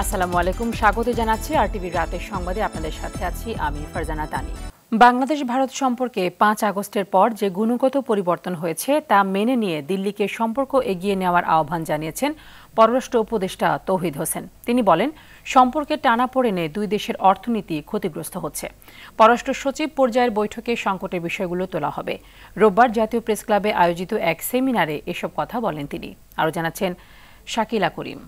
আসসালামু আলাইকুম, স্বাগত জানাচ্ছি আরটিভির রাতের সংবাদে। আপনাদের সাথে আছি আমি ফারজানা তানি। বাংলাদেশ ভারত সম্পর্কে 5 আগস্টের পর যে গুণগত পরিবর্তন হয়েছে তা মেনে নিয়ে দিল্লিকে সম্পর্ক এগিয়ে নেওয়ার আহ্বান জানিয়েছেন পররাষ্ট্র উপদেষ্টা তৌহিদ হোসেন। তিনি বলেন, সম্পর্কের টানাপোড়েনে দুই দেশের অর্থনীতি ক্ষতিগ্রস্ত হচ্ছে। পররাষ্ট্র সচিব পর্যায়ের বৈঠকে সংকটের বিষয়গুলো তোলা হবে। রোববার জাতীয় প্রেস ক্লাবে আয়োজিত এক সেমিনারে এসব কথা বলেন তিনি। আরও জানাচ্ছেন শাকিলা করিম।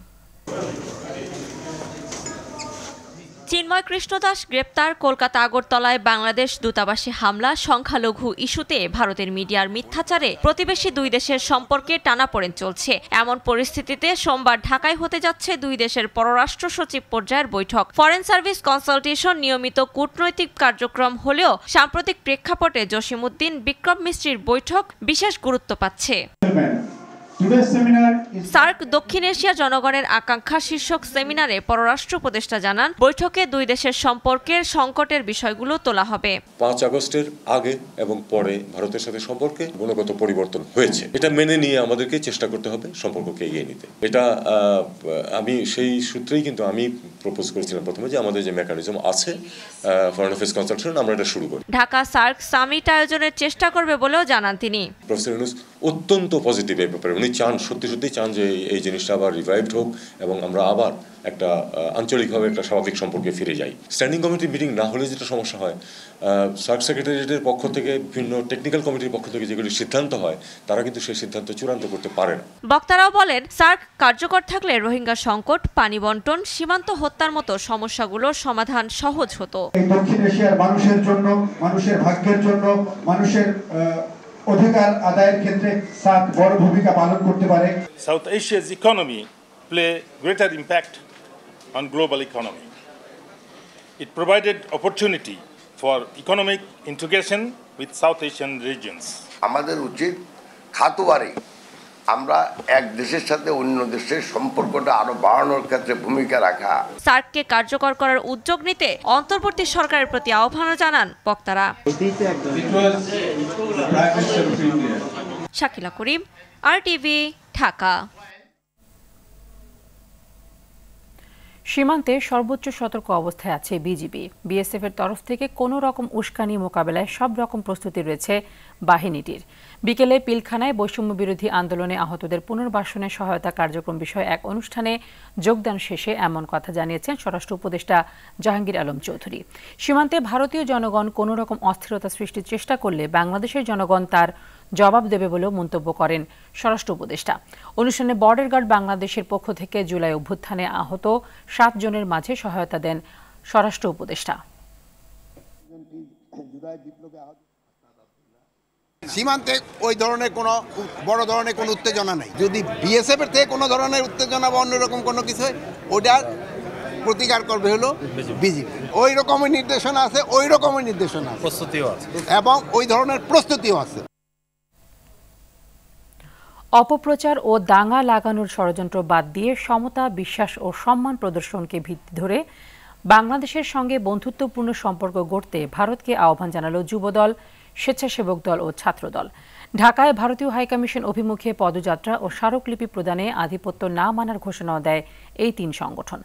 চিন্ময় কৃষ্ণদাস গ্রেপ্তার, কলকাতা আগরতলায় বাংলাদেশ দূতাবাসে হামলা, সংখ্যালঘু ইস্যুতে ভারতের মিডিয়ার মিথ্যাচারে প্রতিবেশী দুই দেশের সম্পর্কে টানাপোড়েন চলছে। এমন পরিস্থিতিতে সোমবার ঢাকায় হতে যাচ্ছে দুই দেশের পররাষ্ট্র সচিব পর্যায়ের বৈঠক। ফরেন সার্ভিস কনসালটেশন নিয়মিত কূটনৈতিক কার্যক্রম হলেও সাম্প্রতিক প্রেক্ষাপটে জসিমউদ্দিন বিক্রম মিস্ত্রির বৈঠক বিশেষ গুরুত্ব পাচ্ছে। সার্ক দক্ষিণ এশিয়া জনগণের আকাঙ্ক্ষা শীর্ষক সেমিনারে পররাষ্ট্র উপদেষ্টা জানান, বৈঠকে দুই দেশের সম্পর্কের সংকটের বিষয়গুলো তোলা হবে। 5 আগস্টের আগে এবং পরে ভারতের সাথে সম্পর্কে গুণগত পরিবর্তন হয়েছে, এটা মেনে নিয়ে আমাদেরকে চেষ্টা করতে হবে সম্পর্ককে এগিয়ে নিতে। এটা আমি সেই সূত্রেই কিন্তু আমি প্রপোজ করেছিলাম প্রথমে যে আমাদের যে মেকানিজম আছে ফরেন অ্যাফেয়ার্স কনসালটেশন, আমরা এটা শুরু করি। ঢাকা সার্ক সামিট আয়োজনের চেষ্টা করবে বলেও জানান তিনি। প্রফেসর ইউনূস অত্যন্ত পজিটিভ এই ব্যাপারে, উনি চান, সত্যি চান যে এই জিনিসটা আবার রিভাইভড হোক এবং আমরা আবার একটা আঞ্চলিকভাবে একটা স্বাভাবিক সম্পর্কে ফিরে যাই। স্ট্যান্ডিং কমিটি মিটিং না হলে যেটা সমস্যা হয়, সার্ক সেক্রেটারিয়েটের পক্ষ থেকে, বিভিন্ন টেকনিক্যাল কমিটির পক্ষ থেকে যেগুলি সিদ্ধান্ত হয়, তারা কিন্তু সেই সিদ্ধান্ত চূড়ান্ত করতে পারে না। বক্তারাও বলেন, সার্ক কার্যকর থাকলে রোহিঙ্গা সংকট, পানি বন্টন, সীমান্ত হত্যার মতো সমস্যাগুলোর সমাধান সহজ হতো। দক্ষিণ এশিয়ার মানুষের জন্য, মানুষের ভাগ্যের জন্য, মানুষের অধিকার আদায়ের ক্ষেত্রে সার্ক বড় ভূমিকা পালন করতে পারে। South Asia's economy play greater impact on global economy. It provided opportunity for economic integration with South Asian regions. আমাদের উচিত খাতোয়ারি আমরা এক দেশের সাথে অন্য দেশের সম্পর্কটা আরো বাড়ানোর ক্ষেত্রে ভূমিকা রাখা। সার্ককে কার্যকর করার উদ্যোগ নিতে অন্তর্বর্তী সরকারের প্রতি আহ্বান জানান বক্তারা। শাকিলা করিম, আরটিভি, ঢাকা। সীমান্তে সর্বোচ্চ সতর্ক অবস্থায় আছে বিজিবি। বিএসএফ এর তরফ থেকে কোনো রকম উস্কানি মোকাবেলায় সব রকম প্রস্তুতি রয়েছে বাহিনীটির। বিকেলে পিলখানায় বৈষম্য বিরোধী আন্দোলনে আহতদের পুনর্বাসনে সহায়তা কার্যক্রম বিষয়ে এক অনুষ্ঠানে যোগদান শেষে এমন কথা জানিয়েছেন স্বরাষ্ট্র উপদেষ্টা জাহাঙ্গীর আলম চৌধুরী। সীমান্তে ভারতীয় জনগণ কোনো রকম অস্থিরতা সৃষ্টির চেষ্টা করলে বাংলাদেশের জনগণ তার জবাব দেবে বলেও মন্তব্য করেন স্বরাষ্ট্র উপদেষ্টা। অনুষ্ঠানে বর্ডার গার্ড বাংলাদেশের পক্ষ থেকে জুলাই অভ্যুত্থানে আহত 7 জনের মাঝে সহায়তা দেন স্বরাষ্ট্র উপদেষ্টা। সীমান্তে ওই ধরনের কোনো বড় ধরনের কোনো উত্তেজনা নাই। যদি বিএসএফ এর থেকে কোনো ধরনের উত্তেজনা বা অন্যরকম কোনো কিছু হয়, ওটার প্রতিকার করবে হলো বিজিবি। ওই রকমের নির্দেশনা আছে, ওই রকমের নির্দেশনা আছে, প্রস্তুতিও আছে এবং ওই ধরনের প্রস্তুতিও আছে। অপপ্রচার ও দাঙ্গা লাগানোর ষড়যন্ত্র বাদ দিয়ে সমতা, বিশ্বাস ও সম্মান প্রদর্শনকে ভিত্তি ধরে বাংলাদেশের সঙ্গে বন্ধুত্বপূর্ণ সম্পর্ক গড়তে ভারতকে আহ্বান জানালো যুবদল, স্বেচ্ছাসেবক দল ও ছাত্রদল। ঢাকায় ভারতীয় হাইকমিশন অভিমুখে পদযাত্রা ও স্মারকলিপি প্রদানে আধিপত্য না মানার ঘোষণাও দেয় এই 3 সংগঠন।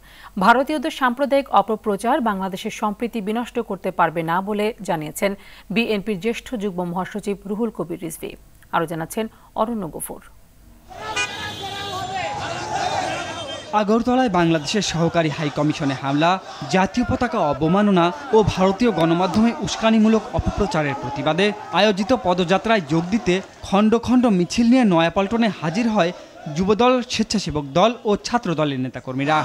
ভারতীয়দের সাম্প্রদায়িক অপপ্রচার বাংলাদেশের সম্প্রীতি বিনষ্ট করতে পারবে না বলে জানিয়েছেন বিএনপির জ্যেষ্ঠ যুগ্ম মহাসচিব রুহুল কবির রিজভী। আরও জানাচ্ছেন অরণ্য গফুর। আগরতলায় বাংলাদেশের সহকারী হাইকমিশনে হামলা, জাতীয় পতাকা অবমাননা ও ভারতীয় গণমাধ্যমে উস্কানিমূলক অপপ্রচারের প্রতিবাদে আয়োজিত পদযাত্রায় যোগ দিতে খণ্ড খণ্ড মিছিল নিয়ে নয়াপল্টনে হাজির হয় যুবদল, স্বেচ্ছাসেবক দল ও ছাত্রদলের নেতাকর্মীরা।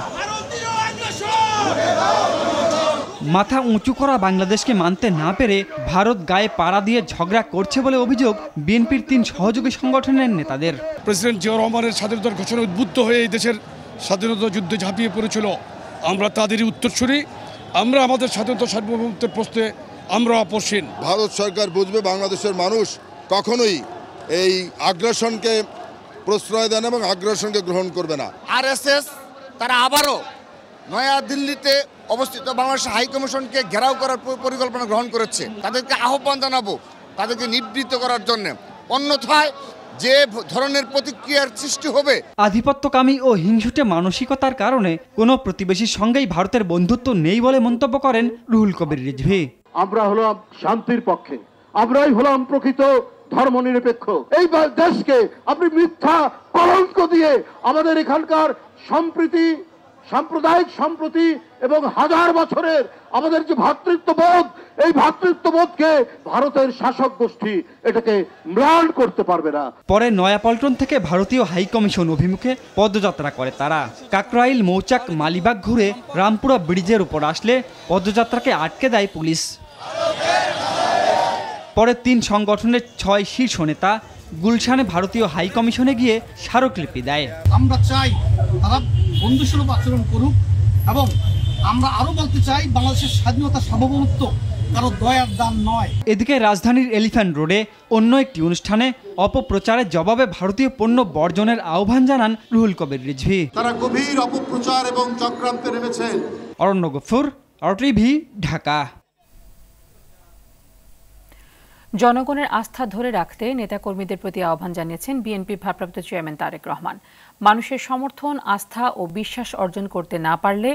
মাথা উঁচু করা বাংলাদেশকে মানতে না পেরে ভারত গায়ে পাড়া দিয়ে ঝগড়া করছে বলে অভিযোগ বিএনপির 3 সহযোগী সংগঠনের নেতাদের। প্রেসিডেন্ট জিয়াউর রহমানের স্বাধীনতার ঘোষণা উদ্বুদ্ধ হয়ে এই দেশের স্বাধীনতা যুদ্ধে ঝাঁপিয়ে পড়েছিল, আমরা তাদেরই উত্তরসূরি। আমরা আমাদের স্বাধীনতা সার্বভৌমত্বের প্রশ্নে আমরা আপোষহীন। ভারত সরকার বুঝবে বাংলাদেশের মানুষ কখনোই এই আগ্রাসনকে প্রশ্রয় দেন এবং আগ্রাসনকে গ্রহণ করবে না। আরএসএস তারা আবারও নয়া দিল্লিতে অবস্থিত বাংলাদেশ হাইকমিশনকে ঘেরাও করার পরিকল্পনা গ্রহণ করেছে। তাদেরকে আহ্বান জানাবো তাদেরকে নিবৃত্ত করার জন্য, অন্যথায় যে ধরনের প্রতিক্রিয়ার সৃষ্টি হবে। আধিপত্যকামী ও হিংসুটে মানসিকতার কারণে কোনো প্রতিবেশীর সঙ্গেই ভারতের বন্ধুত্ব নেই বলে মন্তব্য করেন রুহুল কবির রিজভী। আমরা হলাম শান্তির পক্ষে, আমরাই হলাম প্রকৃত ধর্মনিরপেক্ষ। এই দেশকে আপনি মিথ্যা কলঙ্ক দিয়ে আমাদের এখানকার সম্প্রীতি, সাম্প্রদায়িক সম্প্রীতি এবং হাজার বছরের আমাদের যে ভ্রাতৃত্ববোধ, এই ভ্রাতৃত্ববোধকে ভারতের শাসক গোষ্ঠী এটাকে ম্লান করতে পারবে না। পরে নয়াপল্টন থেকে ভারতীয় হাই কমিশন অভিমুখে পদযাত্রা করে তারা। কাকরাইল, মৌচাক, মালিবাগ ঘুরে রামপুরা ব্রিজের উপর আসলে পদযাত্রাকে আটকে দেয় পুলিশ। পরে 3 সংগঠনের 6 শীর্ষ নেতা গুলশানে ভারতীয় হাই কমিশনে গিয়ে স্মারকলিপি দেয়। আমরা চাই তারা বন্ধুসুলভ আচরণ করুক এবং আমরা আরো বলতে চাই বাংলাদেশের স্বাধীনতা সার্বভৌমত্ব কারো দয়ার দান নয়। এদিকে রাজধানীর এলিফ্যান্ট রোডে অন্য একটি অনুষ্ঠানে অপপ্রচারের জবাবে ভারতীয় পণ্য বর্জনের আহ্বান জানান রুহুল কবির রিজভী। তারা গভীর অপপ্রচার এবং চক্রান্তে নেমেছে। অরণ্য গফুর, RTV, ঢাকা। জনগণের আস্থা ধরে রাখতে নেতাকর্মীদের প্রতি আহ্বান জানিয়েছেন বিএনপি ভারপ্রাপ্ত চেয়ারম্যান তারেক রহমান। মানুষের সমর্থন, আস্থা ও বিশ্বাস অর্জন করতে না পারলে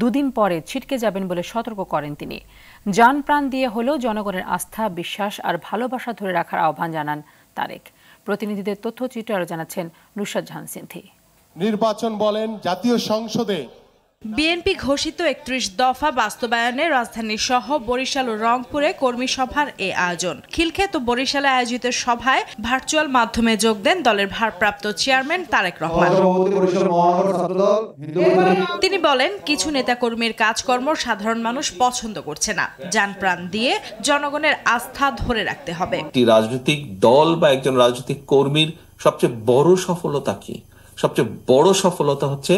2 দিন পরে ছিটকে যাবেন বলে সতর্ক করেন তিনি। জান প্রাণ দিয়ে হলেও জনগণের আস্থা, বিশ্বাস আর ভালোবাসা ধরে রাখার আহ্বান জানান তারেক। প্রতিনিধিদের তথ্যচিত্র আরো জানাচ্ছেন নুসরাত জাহান সিনথি। নির্বাচন বলেন, জাতীয় সংসদে বিএনপি ঘোষিত 31 দফা বাস্তবায়নে রাজধানী সহ বরিশাল ও রংপুরে কর্মী সভার এই আয়োজন। খিলক্ষেত ও বরিশালে আয়োজিত সভায় ভার্চুয়াল মাধ্যমে যোগ দেন দলের ভারপ্রাপ্ত চেয়ারম্যান তারেক রহমান। তিনি বলেন, কিছু নেতাকর্মীর কাজকর্ম সাধারণ মানুষ পছন্দ করছে না। জানপ্রাণ দিয়ে জনগণের আস্থা ধরে রাখতে হবে। একটি রাজনৈতিক দল বা একজন রাজনৈতিক কর্মীর সবচেয়ে বড় সফলতা কি? সবচেয়ে বড় সফলতা হচ্ছে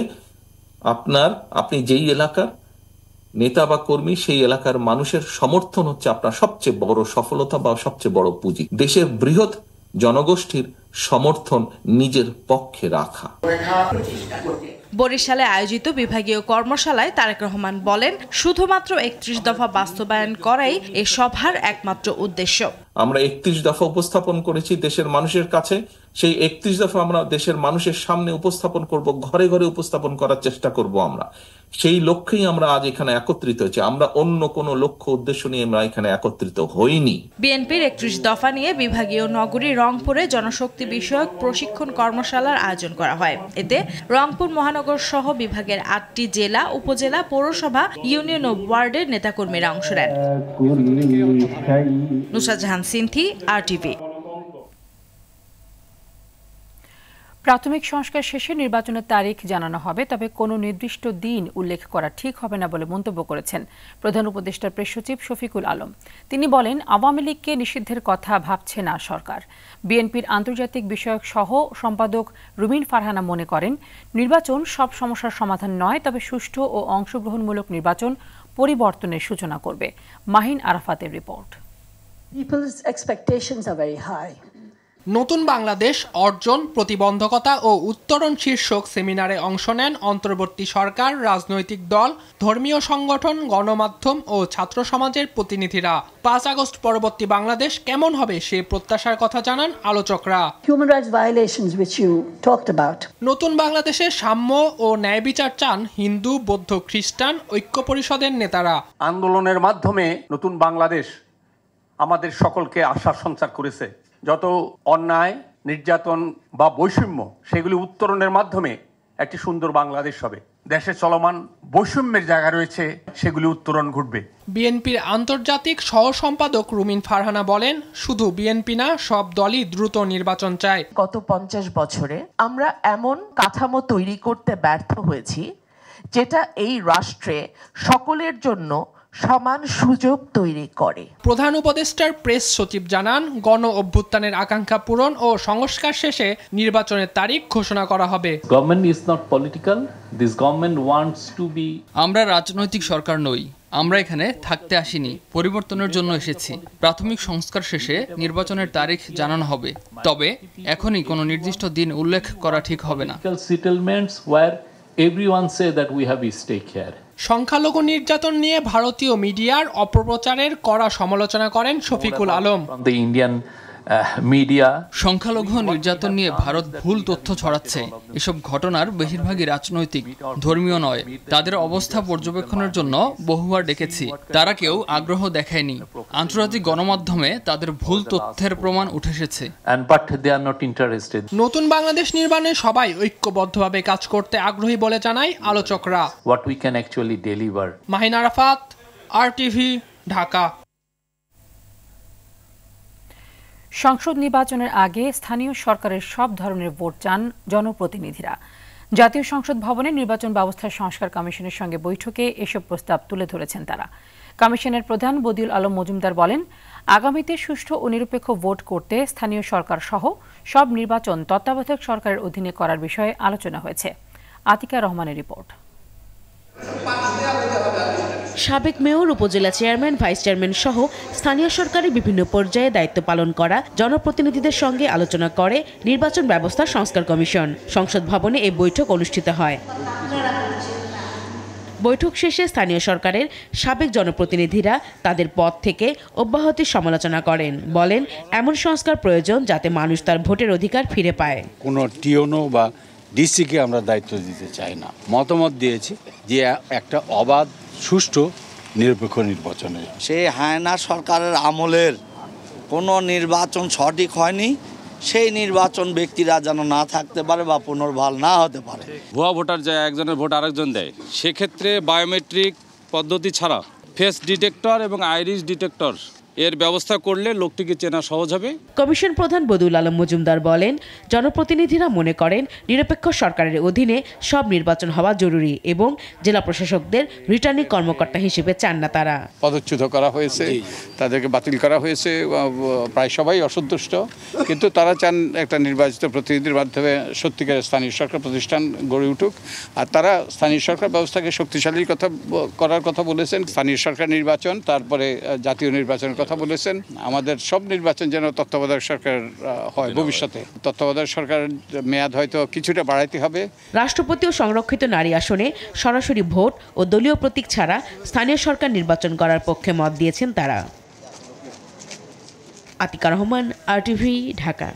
আপনি যেই এলাকার নেতা বা কর্মী, সেই এলাকার মানুষের সমর্থন হচ্ছে আপনার সবচেয়ে বড় সফলতা বা সবচেয়ে বড় পুঁজি। দেশের বৃহৎ জনগোষ্ঠীর সমর্থন নিজের পক্ষে রাখা। বরিশালে আয়োজিত বিভাগীয় কর্মশালায় তারেক রহমান বলেন, শুধুমাত্র 31 দফা বাস্তবায়ন করাই এ সভার একমাত্র উদ্দেশ্য। আমরা 31 দফা উপস্থাপন করেছি দেশের মানুষের কাছে। সেই 31 দফা আমরা দেশের মানুষের সামনে উপস্থাপন করব, ঘরে ঘরে উপস্থাপন করার চেষ্টা করব। আমরা সেই লক্ষ্যেই আমরা আজ এখানে একত্রিত হয়েছি। আমরা অন্য কোনো লক্ষ্য উদ্দেশ্য নিয়ে আমরা এখানে একত্রিত হইনি। বিএনপির 31 দফা নিয়ে বিভাগীয় নগরী রংপুরে জনশক্তি বিষয়ক প্রশিক্ষণ কর্মশালার আয়োজন করা হয়। এতে রংপুর মহানগর সহ বিভাগের 8টি জেলা, উপজেলা, পৌরসভা, ইউনিয়ন ও ওয়ার্ডের নেতাকর্মীরা অংশ নেন। নুসরাত জাহান সিনথি, RTV। প্রাথমিক সংস্কার শেষে নির্বাচনের তারিখ জানানো হবে, তবে কোনো নির্দিষ্ট দিন উল্লেখ করা ঠিক হবে না বলে মন্তব্য করেছেন প্রধান উপদেষ্টার প্রেস সচিব শফিকুল আলম। তিনি বলেন, আওয়ামী লীগকে নিষিদ্ধের কথা ভাবছে না সরকার। বিএনপির আন্তর্জাতিক বিষয়ক সহ সম্পাদক রুমিন ফারহানা মনে করেন, নির্বাচন সব সমস্যার সমাধান নয়, তবে সুষ্ঠু ও অংশগ্রহণমূলক নির্বাচন পরিবর্তনের সূচনা করবে। মাহিন আরাফাতের report. People's expectations are very high. নতুন বাংলাদেশ অর্জন, প্রতিবন্ধকতা ও উত্তরণ শীর্ষক সেমিনারে অংশ নেন অন্তর্বর্তী সরকার, রাজনৈতিক দল, ধর্মীয় সংগঠন, গণমাধ্যম ও ছাত্র সমাজের প্রতিনিধিরা। 5 আগস্ট পরবর্তী বাংলাদেশ কেমন হবে সে প্রত্যাশার কথা জানান আলোচকরা। Human rights violations which you talked about. নতুন বাংলাদেশে সাম্য ও ন্যায় বিচার চান হিন্দু, বৌদ্ধ, খ্রিস্টান ঐক্য পরিষদের নেতারা। আন্দোলনের মাধ্যমে নতুন বাংলাদেশ আমাদের সকলকে আশার সঞ্চার করেছে। যত অন্যায়, নির্যাতন বা বৈষম্য, সেগুলি উত্তরণের মাধ্যমে একটি সুন্দর বাংলাদেশ হবে। দেশে চলমান বৈষম্যের জায়গা রয়েছে, সেগুলি উত্তরণ ঘটবে। বিএনপির আন্তর্জাতিক সহ সম্পাদক রুমিন ফারহানা বলেন, শুধু বিএনপি না, সব দলই দ্রুত নির্বাচন চায়। গত 50 বছরে আমরা এমন কাঠামো তৈরি করতে ব্যর্থ হয়েছি যেটা এই রাষ্ট্রে সকলের জন্য সমান সুযোগ তৈরি করে। প্রধান উপদেষ্টার প্রেস সচিব জানান, গণ অভ্যুত্থানের আকাঙ্ক্ষা পূরণ ও সংস্কার শেষে নির্বাচনের তারিখ ঘোষণা করা হবে। Government is not political, this government wants to be. আমরা রাজনৈতিক সরকার নই, আমরা এখানে থাকতে আসিনি, পরিবর্তনের জন্য এসেছি। প্রাথমিক সংস্কার শেষে নির্বাচনের তারিখ জানানো হবে, তবে এখনই কোনো নির্দিষ্ট দিন উল্লেখ করা ঠিক হবে না। Settlements where everyone say that we have stake here. সংখ্যালঘু নির্যাতন নিয়ে ভারতীয় মিডিয়ার অপপ্রচারের কড়া সমালোচনা করেন Shafiqul Alam. The Indian media. সংখ্যালঘু নির্যাতন নিয়ে ভারত ভুল তথ্য ছড়াচ্ছে। এসব ঘটনার বেশিরভাগই রাজনৈতিক, ধর্মীয় নয়। তাদের অবস্থা পর্যবেক্ষণের জন্য বহুবার ডেকেছি, তারা কেউ আগ্রহ দেখায়নি। আন্তর্জাতিক গণমাধ্যমে তাদের ভুল তথ্যের প্রমাণ উঠে এসেছে। নতুন বাংলাদেশ নির্মাণে সবাই ঐক্যবদ্ধভাবে কাজ করতে আগ্রহী বলে জানায় আলোচকরা। What we can actually deliver. Mahin Arafat, RTV, Dhaka. সংসদ নির্বাচনের আগে স্থানীয় সরকারের সব ধরনের ভোট চান জনপ্রতিনিধিরা। জাতীয় সংসদ ভবনে নির্বাচন ব্যবস্থা সংস্কার কমিশনের সঙ্গে বৈঠকে এসব প্রস্তাব তুলে ধরেছেন তারা। কমিশনের প্রধান বদিউল আলম মজুমদার বলেন, আগামীতে সুষ্ঠু ও নিরপেক্ষ ভোট করতে স্থানীয় সরকার সহ সব নির্বাচন তত্ত্বাবধায়ক সরকারের অধীনে করার বিষয়ে আলোচনা হয়েছে। আতিকা রহমানের রিপোর্ট। সাবেক মেয়র, উপজেলা চেয়ারম্যান, ভাইস চেয়ারম্যান সহ স্থানীয় সরকারের বিভিন্ন পর্যায়ে দায়িত্ব পালন করা জনপ্রতিনিধিদের সঙ্গে আলোচনা করে নির্বাচন ব্যবস্থা সংস্কার কমিশন। সংসদ ভবনে এই বৈঠক অনুষ্ঠিত হয়। বৈঠক শেষে স্থানীয় সরকারের সাবেক জনপ্রতিনিধিরা তাদের পদ থেকে অব্যাহতির সমালোচনা করেন। বলেন, এমন সংস্কার প্রয়োজন যাতে মানুষ তার ভোটের অধিকার ফিরে পায়। কোনো টিওনো বা ডিসিকে আমরা দায়িত্ব দিতে চাই না। মতামত দিয়েছি যে একটা অবাধ, সুষ্ঠু, নিরপেক্ষ নির্বাচনে। সেই হায়না সরকারের আমলের কোনো নির্বাচন সঠিক হয়নি, সেই নির্বাচন ব্যক্তিরা যেন না থাকতে পারে বা পুনর্বহাল না হতে পারে। ভুয়া ভোটার যায় একজনের ভোট আরেকজন দেয়, সেক্ষেত্রে বায়োমেট্রিক পদ্ধতি ছাড়া ফেস ডিটেক্টর এবং আইরিস ডিটেক্টর এর ব্যবস্থা করলে লোকটিকে চেনা সহজ হবে। কমিশন প্রধান বদিউল আলম মজুমদার বলেন, জনপ্রতিনিধিরা মনে করেন নিরপেক্ষ সরকারের অধীনে সব নির্বাচন হওয়া জরুরি এবং জেলা প্রশাসকদের রিটার্নিং কর্মকর্তা হিসেবে চান না তারা। পদচ্যুত করা হয়েছে, তাদেরকে বাতিল করা হয়েছে, প্রায় সবাই অসন্তুষ্ট, কিন্তু তারা চান একটা নির্বাচিত প্রতিনিধির মাধ্যমে সত্যিকারের স্থানীয় সরকার প্রতিষ্ঠান গড়ে উঠুক। আর তারা স্থানীয় সরকার ব্যবস্থাকে শক্তিশালী করার কথা বলেছেন। স্থানীয় সরকার নির্বাচন, তারপরে জাতীয় নির্বাচনের কথা বলেছেন। আমাদের সব নির্বাচন যেন তত্ত্বাবধায়ক সরকার হয় ভবিষ্যতে। তত্ত্বাবধায়ক সরকারের মেয়াদ হয়তো কিছুটা বাড়াইতে হবে। রাষ্ট্রপতি ও সংরক্ষিত নারী আসনে সরাসরি ভোট ও দলীয় প্রতীক ছাড়া স্থানীয় সরকার নির্বাচন করার পক্ষে মত দিয়েছেন তারা। আতিকা রহমান, RTV, ঢাকা।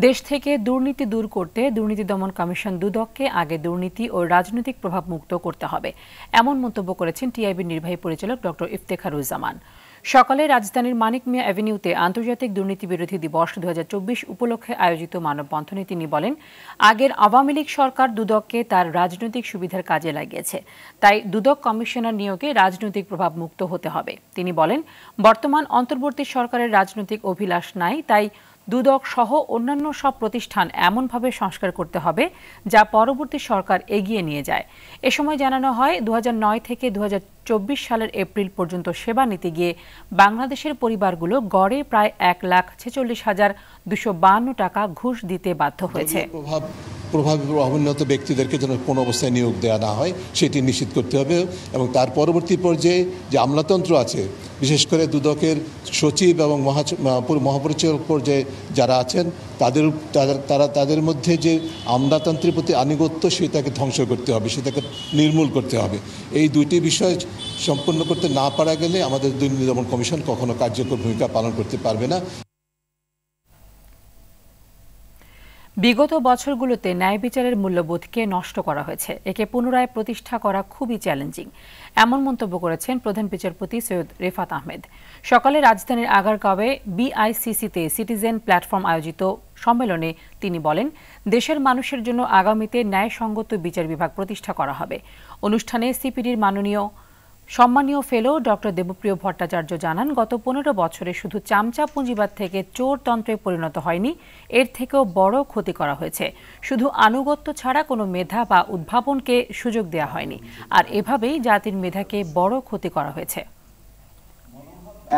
দেশ থেকে দুর্নীতি দূর করতে দুর্নীতি দমন কমিশন দুদককে আগে দুর্নীতি ও রাজনৈতিক প্রভাব মুক্ত করতে হবে, এমন মন্তব্য করেছেন টিআইবির নির্বাহী পরিচালক ডক্টর ইফতেখারুজ্জামান। সকালে রাজধানীর মানিক মিয়া অ্যাভিনিউতে আন্তর্জাতিক দুর্নীতি বিরোধী দিবস 2024 উপলক্ষে আয়োজিত মানববন্ধনে তিনি বলেন, আগের আওয়ামী লীগ সরকার দুদককে তার রাজনৈতিক সুবিধার কাজে লাগিয়েছে, তাই দুদক কমিশনার নিয়োগে রাজনৈতিক প্রভাব মুক্ত হতে হবে। তিনি বলেন, বর্তমান অন্তর্বর্তী সরকারের রাজনৈতিক অভিলাষ নাই, তাই দুদক সহ অন্যান্য সব প্রতিষ্ঠান এমনভাবে সংস্কার করতে হবে যা পরবর্তী সরকার এগিয়ে নিয়ে যায়। এ সময় জানানো হয়, 2009 থেকে 2024 সালের এপ্রিল পর্যন্ত সেবা নিতে গিয়ে বাংলাদেশের পরিবারগুলো গড়ে প্রায় 1,46,252 টাকা ঘুষ দিতে বাধ্য হয়েছে। প্রভাবিত ব্যক্তিদেরকে যেন কোনো অবস্থায় নিয়োগ দেওয়া না হয় সেটি নিশ্চিত করতে হবে এবং তার পরবর্তী পর্যায়ে যে আমলাতন্ত্র আছে, বিশেষ করে দুদকের সচিব এবং মহাপরিচালক পর্যায়ে যারা আছেন তাদের মধ্যে যে আমলাতন্ত্রের প্রতি আনুগত্য সেটাকে ধ্বংস করতে হবে, সেটাকে নির্মূল করতে হবে। এই দুইটি বিষয় সম্পন্ন করতে না পারা গেলে আমাদের দুর্নীতি দমন কমিশন কখনো কার্যকর ভূমিকা পালন করতে পারবে না। বিগত বছরগুলোতে ন্যায় বিচারের মূল্যবোধকে নষ্ট করা হয়েছে, একে পুনরায় প্রতিষ্ঠা করা খুবই চ্যালেঞ্জিং, এমন মন্তব্য করেছেন প্রধান বিচারপতি সৈয়দ রেফাত আহমেদ। সকালে রাজধানীর আগারগাঁওয়ে BICC-তে সিটিজেন প্ল্যাটফর্ম আয়োজিত সম্মেলনে তিনি বলেন, দেশের মানুষের জন্য আগামীতে ন্যায়সঙ্গত বিচার বিভাগ প্রতিষ্ঠা করা হবে। অনুষ্ঠানে সিপিডির সম্মানীয় ফেলো ডক্টর দেবপ্রিয় ভট্টাচার্য জানান, গত 15 বছরে শুধু চামচা পুঁজিবাদ থেকে চোরতন্ত্রে পরিণত হয়নি, এর থেকেও বড় ক্ষতি করা হয়েছে। শুধু আনুগত্য ছাড়া কোনো মেধা বা উদ্ভাবনকে সুযোগ দেওয়া হয়নি, আর এভাবেই জাতির মেধাকে বড় ক্ষতি করা হয়েছে।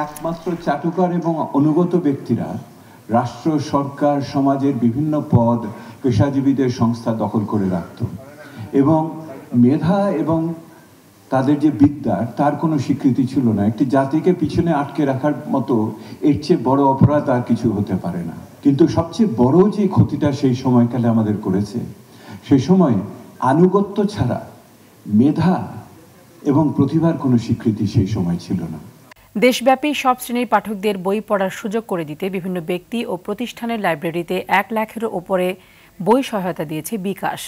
একমাত্র চাটুকার এবং অনুগত ব্যক্তিরা রাষ্ট্র, সরকার, সমাজের বিভিন্ন পদ, পেশাজীবীদের সংস্থা দখল করে রাখত এবং মেধা এবং তাদের যে বিদ্যা তার কোনো স্বীকৃতি ছিল না। একটি জাতিকে পিছনে আটকে রাখার মতো এর চেয়ে বড় অপরাধ আর কিছু হতে পারে না। কিন্তু সবচেয়ে বড় যে ক্ষতিটা সেই সময়কালে আমাদের করেছে, সেই সময় আনুগত্য ছাড়া মেধা এবং প্রতিভার কোনো স্বীকৃতি সেই সময় ছিল না। দেশব্যাপী সব শ্রেণীর পাঠকদের বই পড়ার সুযোগ করে দিতে বিভিন্ন ব্যক্তি ও প্রতিষ্ঠানের লাইব্রেরিতে 1 লাখেরও উপরে বই সহায়তা দিয়েছে বিকাশ।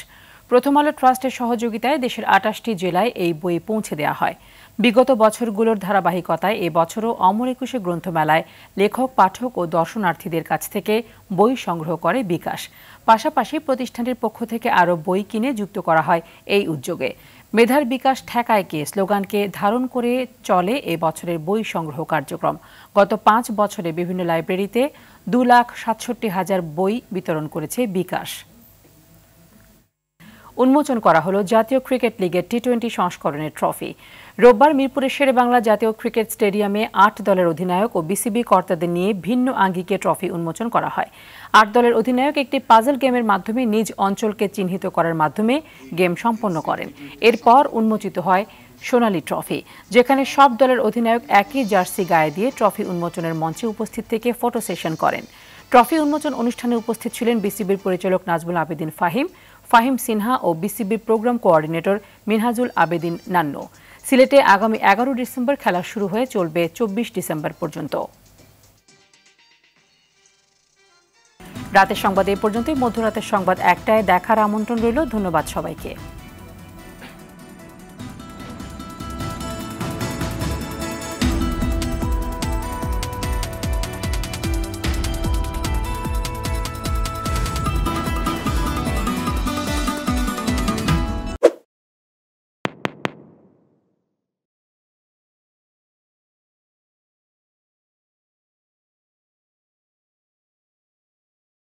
প্রথম আলো ট্রাস্টের সহযোগিতায় দেশের 28টি জেলায় এই বই পৌঁছে দেওয়া হয়। বিগত বছরগুলোর ধারাবাহিকতায় এ বছরও অমর একুশে গ্রন্থমেলায় লেখক, পাঠক ও দর্শনার্থীদের কাছ থেকে বই সংগ্রহ করে বিকাশ। পাশাপাশি প্রতিষ্ঠানটির পক্ষ থেকে আরও বই কিনে যুক্ত করা হয় এই উদ্যোগে। মেধার বিকাশ ঠেকায় কে স্লোগানকে ধারণ করে চলে এ বছরের বই সংগ্রহ কার্যক্রম। গত 5 বছরে বিভিন্ন লাইব্রেরিতে 2,67,000 বই বিতরণ করেছে বিকাশ। উন্মোচন করা হলো জাতীয় ক্রিকেট লিগের টি-20 সংস্করণের ট্রফি। রোববার মিরপুরের শেরেবাংলা জাতীয় ক্রিকেট স্টেডিয়ামে 8 দলের অধিনায়ক ও বিসিবি কর্তাদের নিয়ে ভিন্ন আঙ্গিকে ট্রফি উন্মোচন করা হয়। 8 দলের অধিনায়ক একটি পাজল গেমের মাধ্যমে নিজ অঞ্চলকে চিহ্নিত করার মাধ্যমে গেম সম্পন্ন করেন। এরপর উন্মোচিত হয় সোনালী ট্রফি, যেখানে সব দলের অধিনায়ক একই জার্সি গায়ে দিয়ে ট্রফি উন্মোচনের মঞ্চে উপস্থিত থেকে ফটো সেশন করেন। ট্রফি উন্মোচন অনুষ্ঠানে উপস্থিত ছিলেন বিসিবির পরিচালক নাজমুল আবেদিন ফাহিম সিনহা ও বিসিবির প্রোগ্রাম কোঅর্ডিনেটর মিনহাজুল আবেদিন নান্নু। সিলেটে আগামী 11 ডিসেম্বর খেলা শুরু হয়ে চলবে 24 ডিসেম্বর পর্যন্ত। রাতের সংবাদ এই পর্যন্তই। মধ্যরাতের সংবাদ 1টায় দেখার আমন্ত্রণ রইল। ধন্যবাদ সবাইকে।